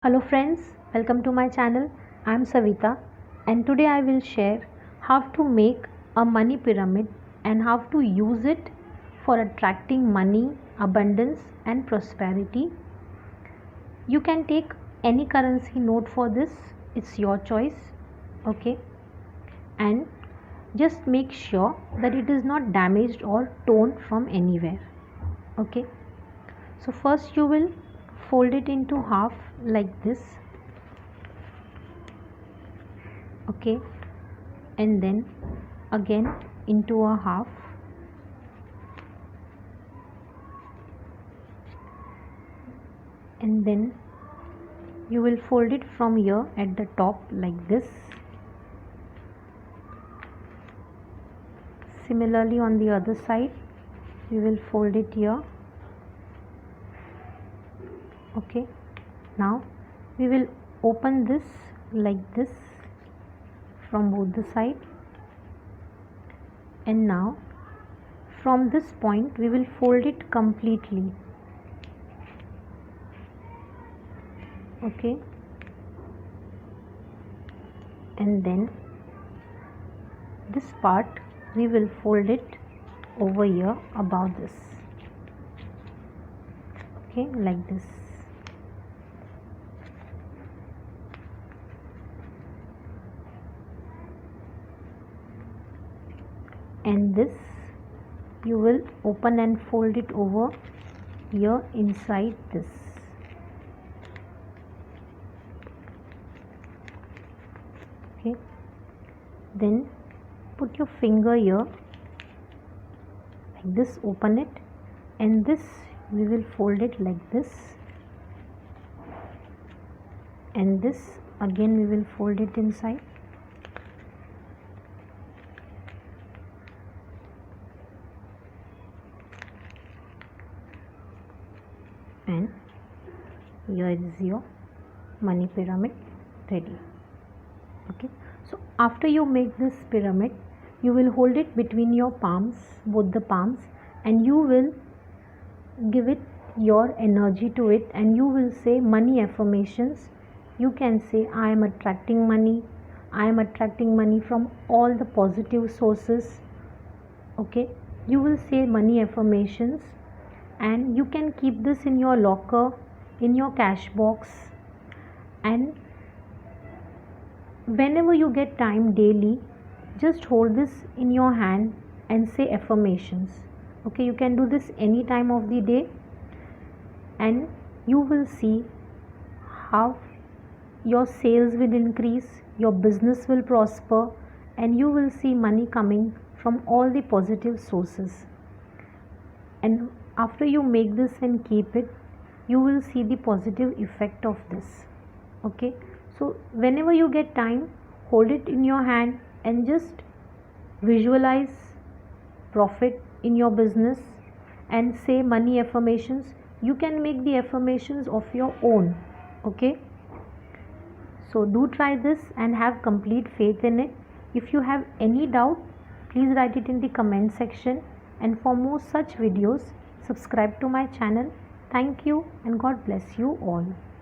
Hello friends, welcome to my channel. I am Savita and today I will share how to make a money pyramid and how to use it for attracting money, abundance and prosperity. You can take any currency note for this, it's your choice. Okay, and just make sure that it is not damaged or torn from anywhere. Okay, so first you will fold it into half like this. Okay, and then again into a half, and then you will fold it from here at the top like this. Similarly on the other side we will fold it here. Okay, now we will open this like this from both the side, and now from this point we will fold it completely. Okay, and then this part we will fold it over here above this. Okay, like this. And this you will open and fold it over here inside this. Okay, then put your finger here like this, open it, and this we will fold it like this, and this again we will fold it inside. And here is your money pyramid ready. Okay, so after you make this pyramid, you will hold it between your palms, both the palms, and you will give it your energy to it, and you will say money affirmations. You can say, I am attracting money, I am attracting money from all the positive sources. Okay, you will say money affirmations, and you can keep this in your locker, in your cash box, and whenever you get time daily, just hold this in your hand and say affirmations. Okay, you can do this any time of the day, and you will see how your sales will increase, your business will prosper, and you will see money coming from all the positive sources. And after you make this and keep it, you will see the positive effect of this. Okay, so whenever you get time, hold it in your hand and just visualize profit in your business and say money affirmations. You can make the affirmations of your own. Okay, so do try this and have complete faith in it. If you have any doubt, please write it in the comment section, and for more such videos, subscribe to my channel. Thank you and God bless you all.